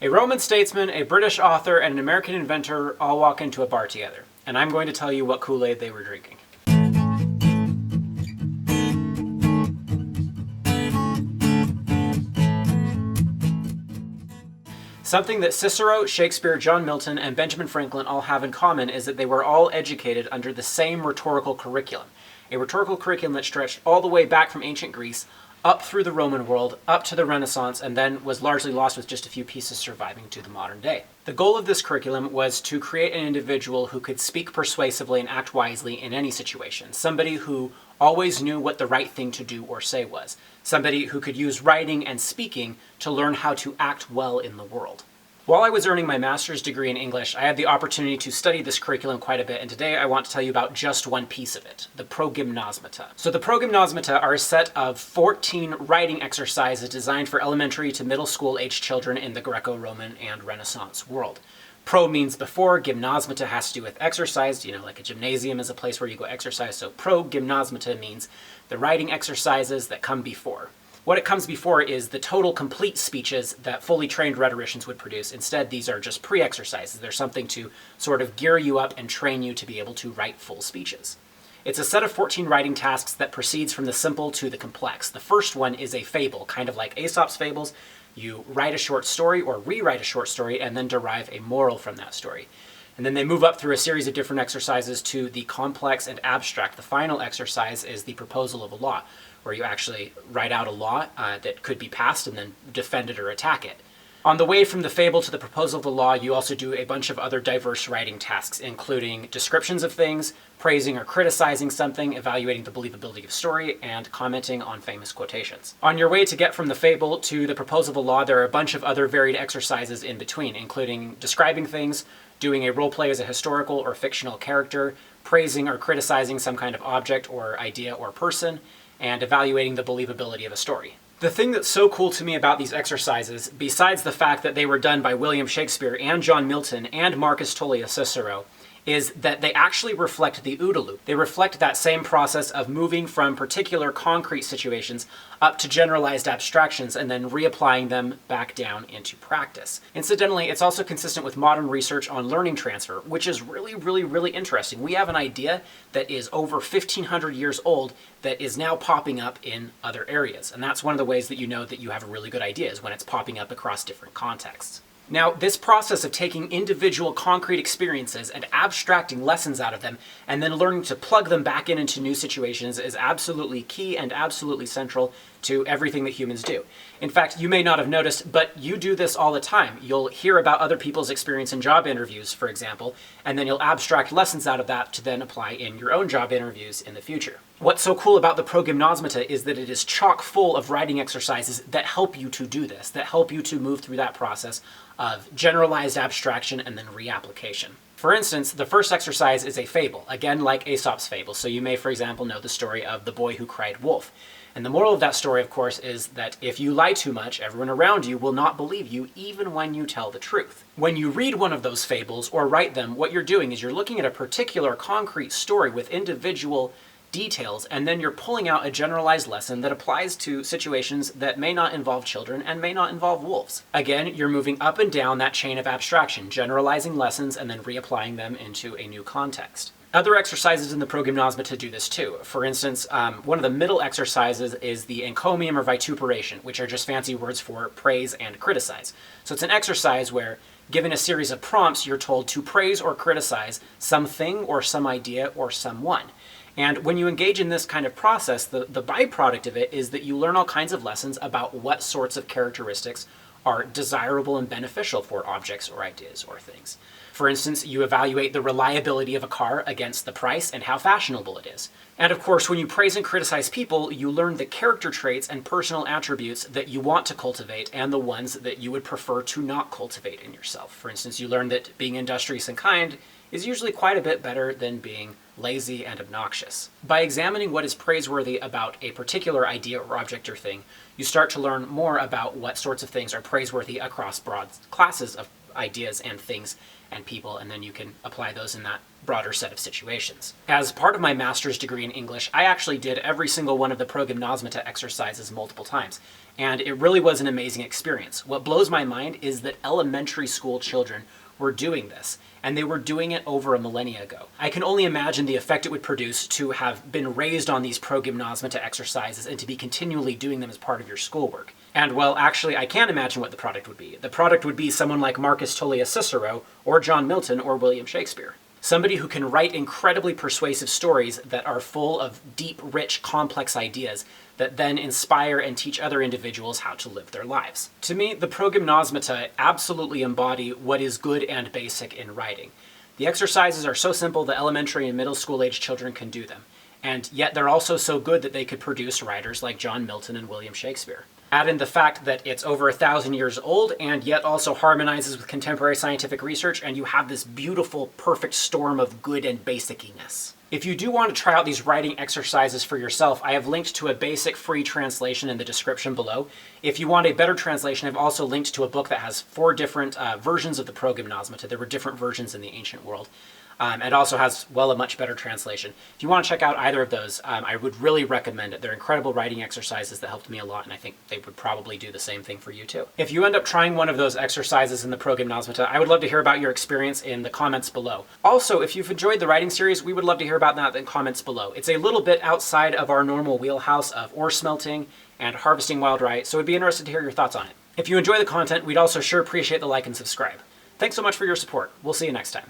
A Roman statesman, a British author, and an American inventor all walk into a bar together, and I'm going to tell you what Kool-Aid they were drinking. Something that Cicero, Shakespeare, John Milton, and Benjamin Franklin all have in common is that they were all educated under the same rhetorical curriculum. A rhetorical curriculum that stretched all the way back from ancient Greece, up through the Roman world, up to the Renaissance, and then was largely lost with just a few pieces surviving to the modern day. The goal of this curriculum was to create an individual who could speak persuasively and act wisely in any situation. Somebody who always knew what the right thing to do or say was. Somebody who could use writing and speaking to learn how to act well in the world. While I was earning my master's degree in English, I had the opportunity to study this curriculum quite a bit, and today I want to tell you about just one piece of it, the Progymnasmata. So the Progymnasmata are a set of 14 writing exercises designed for elementary to middle school age children in the Greco-Roman and Renaissance world. Pro means before, gymnasmata has to do with exercise, like a gymnasium is a place where you go exercise, so progymnasmata means the writing exercises that come before. What it comes before is the total complete speeches that fully trained rhetoricians would produce. Instead, these are just pre-exercises. They're something to sort of gear you up and train you to be able to write full speeches. It's a set of 14 writing tasks that proceeds from the simple to the complex. The first one is a fable, kind of like Aesop's fables. You write a short story or rewrite a short story and then derive a moral from that story. And then they move up through a series of different exercises to the complex and abstract. The final exercise is the proposal of a law, where you actually write out a law that could be passed and then defend it or attack it. On the way from the fable to the proposal of the law, you also do a bunch of other diverse writing tasks, including descriptions of things, praising or criticizing something, evaluating the believability of story, and commenting on famous quotations. On your way to get from the fable to the proposal of a law, there are a bunch of other varied exercises in between, including describing things, doing a role play as a historical or fictional character, praising or criticizing some kind of object or idea or person, and evaluating the believability of a story. The thing that's so cool to me about these exercises, besides the fact that they were done by William Shakespeare and John Milton and Marcus Tullius Cicero, is that they actually reflect the OODA loop. They reflect that same process of moving from particular concrete situations up to generalized abstractions and then reapplying them back down into practice. Incidentally, it's also consistent with modern research on learning transfer, which is really interesting. We have an idea that is over 1,500 years old that is now popping up in other areas. And that's one of the ways that you know that you have a really good idea, is when it's popping up across different contexts. Now, this process of taking individual concrete experiences and abstracting lessons out of them and then learning to plug them back into new situations is absolutely key and absolutely central to everything that humans do. In fact, you may not have noticed, but you do this all the time. You'll hear about other people's experience in job interviews, for example, and then you'll abstract lessons out of that to then apply in your own job interviews in the future. What's so cool about the Progymnasmata is that it is chock full of writing exercises that help you to do this, that help you to move through that process of generalized abstraction and then reapplication. For instance, the first exercise is a fable, again like Aesop's fable. So you may, for example, know the story of the boy who cried wolf. And the moral of that story, of course, is that if you lie too much, everyone around you will not believe you, even when you tell the truth. When you read one of those fables or write them, what you're doing is you're looking at a particular concrete story with individual details, and then you're pulling out a generalized lesson that applies to situations that may not involve children and may not involve wolves. Again, you're moving up and down that chain of abstraction, generalizing lessons and then reapplying them into a new context. Other exercises in the Progymnasmata do this too. For instance, one of the middle exercises is the encomium or vituperation, which are just fancy words for praise and criticize. So it's an exercise where, given a series of prompts, you're told to praise or criticize something or some idea or someone. And when you engage in this kind of process, the byproduct of it is that you learn all kinds of lessons about what sorts of characteristics are desirable and beneficial for objects or ideas or things. For instance, you evaluate the reliability of a car against the price and how fashionable it is. And of course, when you praise and criticize people, you learn the character traits and personal attributes that you want to cultivate and the ones that you would prefer to not cultivate in yourself. For instance, you learn that being industrious and kind is usually quite a bit better than being lazy and obnoxious. By examining what is praiseworthy about a particular idea or object or thing, you start to learn more about what sorts of things are praiseworthy across broad classes of ideas and things and people, and then you can apply those in that broader set of situations. As part of my master's degree in English, I actually did every single one of the Progymnasmata exercises multiple times, and it really was an amazing experience. What blows my mind is that elementary school children were doing this, and they were doing it over a millennia ago. I can only imagine the effect it would produce to have been raised on these Progymnasmata exercises and to be continually doing them as part of your schoolwork. And well, actually, I can't imagine what the product would be. The product would be someone like Marcus Tullius Cicero, or John Milton, or William Shakespeare. Somebody who can write incredibly persuasive stories that are full of deep, rich, complex ideas that then inspire and teach other individuals how to live their lives. To me, the Progymnasmata absolutely embody what is good and basic in writing. The exercises are so simple that elementary and middle school age children can do them, and yet they're also so good that they could produce writers like John Milton and William Shakespeare. Add in the fact that it's over 1,000 years old and yet also harmonizes with contemporary scientific research, and you have this beautiful, perfect storm of good and basiciness. If you do want to try out these writing exercises for yourself, I have linked to a basic free translation in the description below. If you want a better translation, I've also linked to a book that has 4 different versions of the Progymnasmata. There were different versions in the ancient world. It also has, well, a much better translation. If you want to check out either of those, I would really recommend it. They're incredible writing exercises that helped me a lot, and I think they would probably do the same thing for you too. If you end up trying one of those exercises in the Progymnasmata, I would love to hear about your experience in the comments below. Also, if you've enjoyed the writing series, we would love to hear about that in the comments below. It's a little bit outside of our normal wheelhouse of ore smelting and harvesting wild rye, so I'd be interested to hear your thoughts on it. If you enjoy the content, we'd also sure appreciate the like and subscribe. Thanks so much for your support. We'll see you next time.